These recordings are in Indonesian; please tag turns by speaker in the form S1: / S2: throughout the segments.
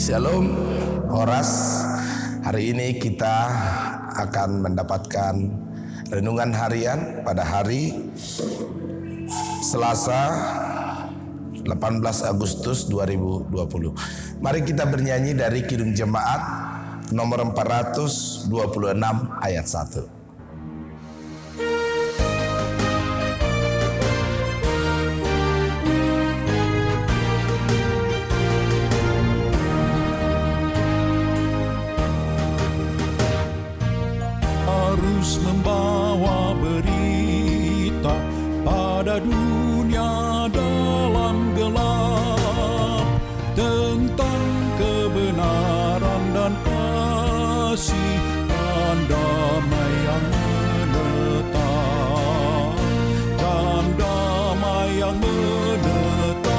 S1: Shalom, Horas. Hari ini kita akan mendapatkan renungan harian pada hari Selasa 18 Agustus 2020. Mari kita bernyanyi dari Kidung Jemaat nomor 426 ayat 1.
S2: Harus membawa berita pada dunia dalam gelap tentang kebenaran dan kasih dan damai yang menetap, dan damai yang menetap.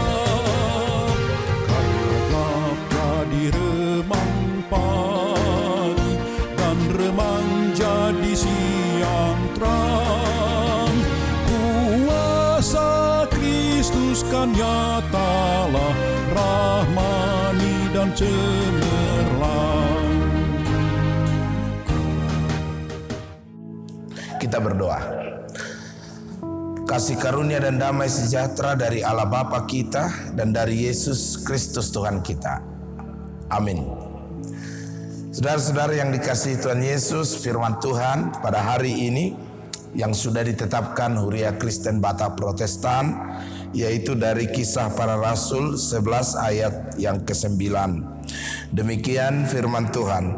S2: Karena gelap jadi remang pagi dan remang jadi siang terang. Kuasa Kristus kan nyatalah, rahmani dan cemerlang.
S1: Kita berdoa. Kasih karunia dan damai sejahtera dari Allah Bapa kita dan dari Yesus Kristus Tuhan kita. Amin. Saudara-saudara yang dikasihi Tuhan Yesus, firman Tuhan pada hari ini yang sudah ditetapkan Huria Kristen Batak Protestan, yaitu dari Kisah Para Rasul 11 ayat yang ke-9. Demikian firman Tuhan.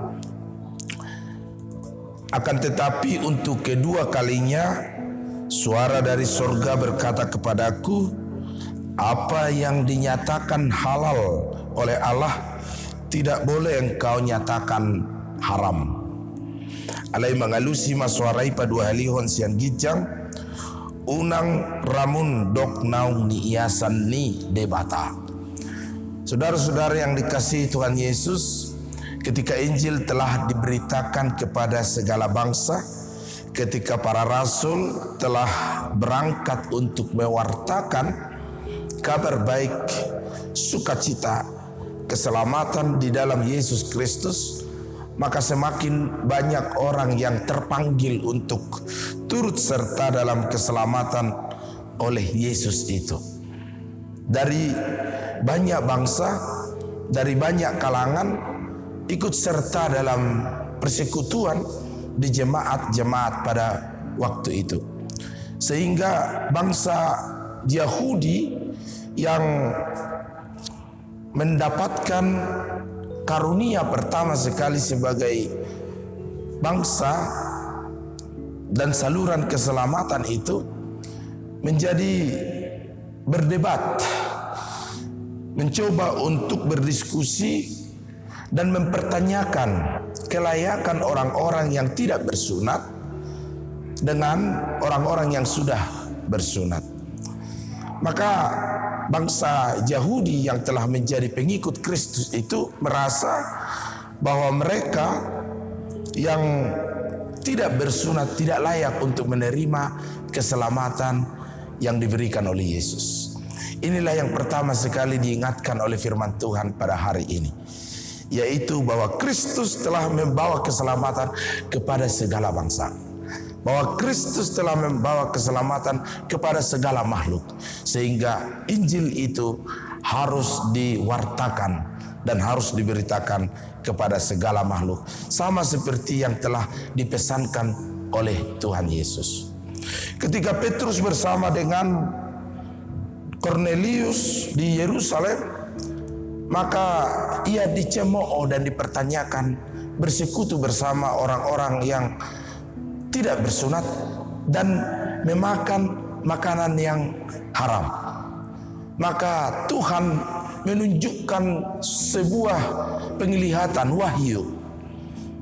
S1: Akan tetapi untuk kedua kalinya suara dari sorga berkata kepadaku, apa yang dinyatakan halal oleh Allah tidak boleh engkau nyatakan haram. Alai mengalusi masuarai padua halihon sian gijang unang ramun dok naung ni iasan ni debata. Saudara-saudara yang dikasihi Tuhan Yesus, ketika Injil telah diberitakan kepada segala bangsa, ketika para rasul telah berangkat untuk mewartakan kabar baik, sukacita, keselamatan di dalam Yesus Kristus, maka semakin banyak orang yang terpanggil untuk turut serta dalam keselamatan oleh Yesus itu. Dari banyak bangsa, dari banyak kalangan ikut serta dalam persekutuan di jemaat-jemaat pada waktu itu. Sehingga bangsa Yahudi yang mendapatkan karunia pertama sekali sebagai bangsa dan saluran keselamatan itu menjadi berdebat, mencoba untuk berdiskusi dan mempertanyakan kelayakan orang-orang yang tidak bersunat dengan orang-orang yang sudah bersunat. Maka bangsa Yahudi yang telah menjadi pengikut Kristus itu merasa bahwa mereka yang tidak bersunat tidak layak untuk menerima keselamatan yang diberikan oleh Yesus. Inilah yang pertama sekali diingatkan oleh firman Tuhan pada hari ini, yaitu bahwa Kristus telah membawa keselamatan kepada segala bangsa, bahwa Kristus telah membawa keselamatan kepada segala makhluk, sehingga Injil itu harus diwartakan dan harus diberitakan kepada segala makhluk, sama seperti yang telah dipesankan oleh Tuhan Yesus. Ketika Petrus bersama dengan Kornelius di Yerusalem, maka ia dicemooh dan dipertanyakan bersekutu bersama orang-orang yang tidak bersunat dan memakan makanan yang haram. Maka Tuhan menunjukkan sebuah penglihatan wahyu,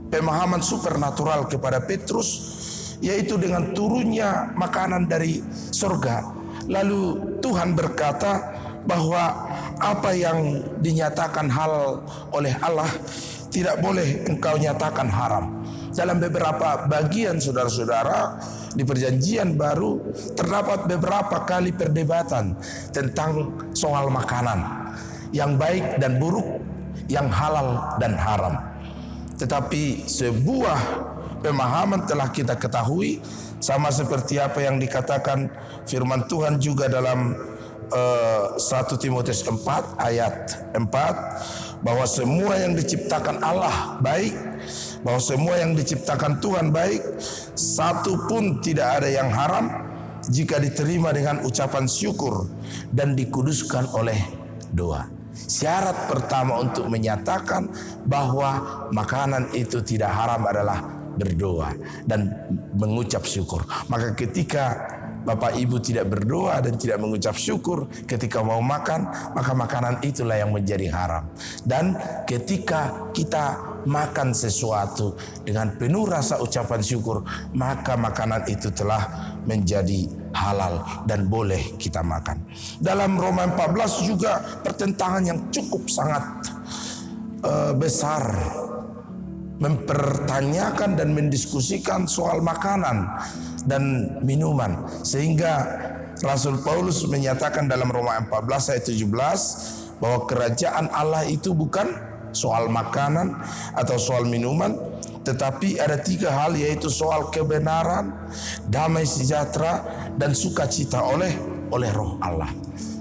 S1: pemahaman supernatural kepada Petrus, yaitu dengan turunnya makanan dari surga. Lalu Tuhan berkata bahwa apa yang dinyatakan halal oleh Allah tidak boleh engkau nyatakan haram. Dalam beberapa bagian saudara-saudara di Perjanjian Baru terdapat beberapa kali perdebatan tentang soal makanan yang baik dan buruk, yang halal dan haram. Tetapi sebuah pemahaman telah kita ketahui, sama seperti apa yang dikatakan firman Tuhan juga dalam 1 Timotius 4 ayat 4, bahwa semua yang diciptakan Allah baik, bahwa semua yang diciptakan Tuhan baik, satu pun tidak ada yang haram jika diterima dengan ucapan syukur dan dikuduskan oleh doa. Syarat pertama untuk menyatakan bahwa makanan itu tidak haram adalah berdoa dan mengucap syukur. Maka ketika Bapak Ibu tidak berdoa dan tidak mengucap syukur ketika mau makan, maka makanan itulah yang menjadi haram. Dan ketika kita makan sesuatu dengan penuh rasa ucapan syukur, maka makanan itu telah menjadi halal dan boleh kita makan. Dalam Roma 14 juga pertentangan yang cukup sangat besar, mempertanyakan dan mendiskusikan soal makanan dan minuman, sehingga Rasul Paulus menyatakan dalam Roma 14 ayat 17 bahwa kerajaan Allah itu bukan soal makanan atau soal minuman, tetapi ada 3 hal, yaitu soal kebenaran, damai sejahtera, dan sukacita oleh Roh Allah.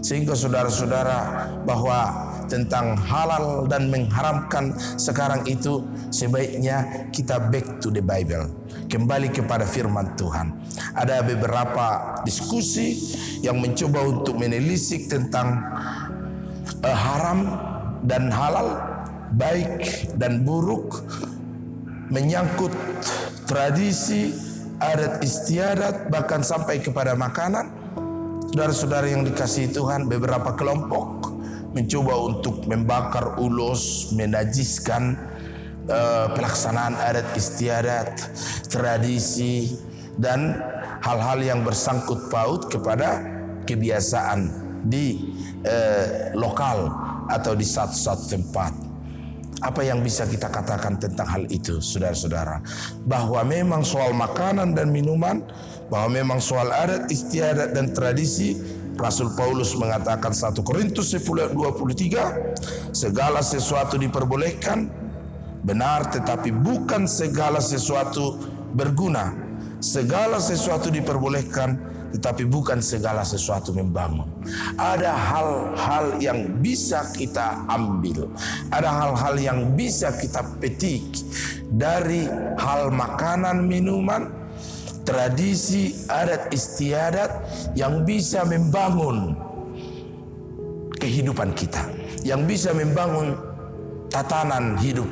S1: Sehingga saudara-saudara, bahwa tentang halal dan mengharamkan sekarang itu sebaiknya kita back to the Bible, kembali kepada firman Tuhan. Ada beberapa diskusi yang mencoba untuk menelisik tentang haram dan halal, baik dan buruk, menyangkut tradisi, adat istiadat, bahkan sampai kepada makanan. Saudara-saudara yang dikasihi Tuhan, beberapa kelompok mencoba untuk membakar ulos, menajiskan pelaksanaan adat istiadat, tradisi, dan hal-hal yang bersangkut paut kepada kebiasaan di lokal atau di satu tempat. Apa yang bisa kita katakan tentang hal itu, saudara-saudara? Bahwa memang soal makanan dan minuman, bahwa memang soal adat istiadat dan tradisi, Rasul Paulus mengatakan 1 Korintus 10:23, segala sesuatu diperbolehkan, benar, tetapi bukan segala sesuatu berguna. Segala sesuatu diperbolehkan, tetapi bukan segala sesuatu membangun. Ada hal-hal yang bisa kita ambil, ada hal-hal yang bisa kita petik dari hal makanan, minuman, tradisi, adat istiadat yang bisa membangun kehidupan kita, yang bisa membangun tatanan hidup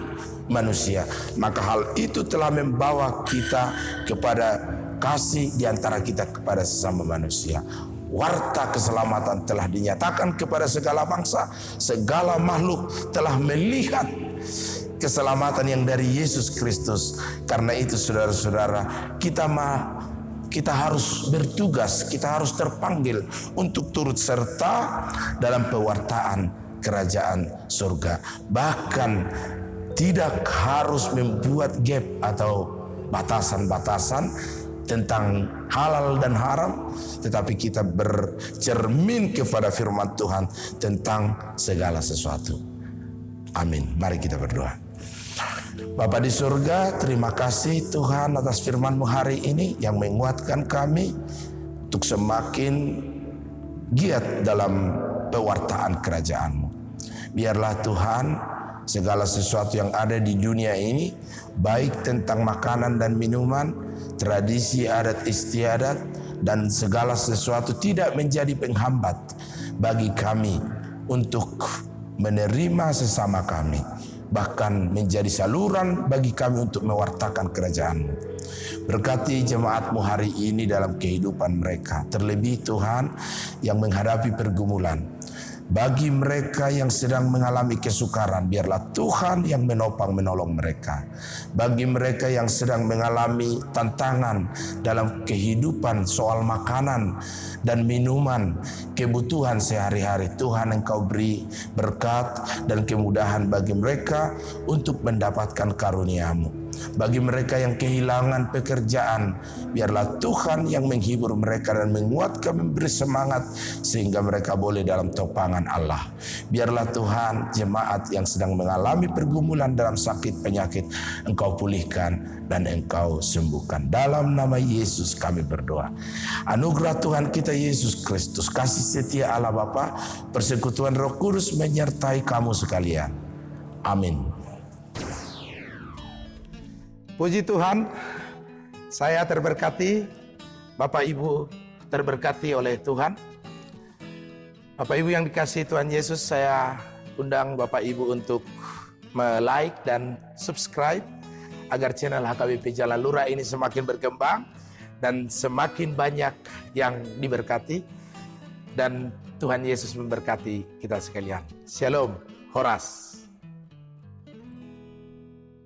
S1: manusia. Maka hal itu telah membawa kita kepada kasih di antara kita kepada sesama manusia. Warta keselamatan telah dinyatakan kepada segala bangsa, segala makhluk telah melihat keselamatan yang dari Yesus Kristus. Karena itu saudara-saudara, kita harus bertugas, kita harus terpanggil untuk turut serta dalam pewartaan kerajaan surga. Bahkan tidak harus membuat gap atau batasan-batasan tentang halal dan haram, tetapi kita bercermin kepada firman Tuhan tentang segala sesuatu. Amin. Mari kita berdoa. Bapa di surga, terima kasih Tuhan atas firman-Mu hari ini yang menguatkan kami untuk semakin giat dalam pewartaan kerajaan-Mu. Biarlah Tuhan, segala sesuatu yang ada di dunia ini, baik tentang makanan dan minuman, tradisi, adat istiadat, dan segala sesuatu tidak menjadi penghambat bagi kami untuk menerima sesama kami, bahkan menjadi saluran bagi kami untuk mewartakan kerajaan-Mu. Berkati jemaat-Mu hari ini dalam kehidupan mereka, terlebih Tuhan yang menghadapi pergumulan. Bagi mereka yang sedang mengalami kesukaran, biarlah Tuhan yang menopang menolong mereka. Bagi mereka yang sedang mengalami tantangan dalam kehidupan soal makanan dan minuman, kebutuhan sehari-hari, Tuhan Engkau beri berkat dan kemudahan bagi mereka untuk mendapatkan karunia-Mu. Bagi mereka yang kehilangan pekerjaan, biarlah Tuhan yang menghibur mereka dan menguatkan, memberi semangat sehingga mereka boleh dalam topangan Allah. Biarlah Tuhan jemaat yang sedang mengalami pergumulan dalam sakit penyakit Engkau pulihkan dan Engkau sembuhkan. Dalam nama Yesus kami berdoa. Anugerah Tuhan kita Yesus Kristus, kasih setia Allah Bapa, persekutuan Roh Kudus menyertai kamu sekalian. Amin. Puji Tuhan, saya terberkati, Bapak Ibu terberkati oleh Tuhan. Bapak Ibu yang dikasihi Tuhan Yesus, saya undang Bapak Ibu untuk like dan subscribe agar channel HKBP Jalan Lurah ini semakin berkembang dan semakin banyak yang diberkati, dan Tuhan Yesus memberkati kita sekalian. Shalom, Horas.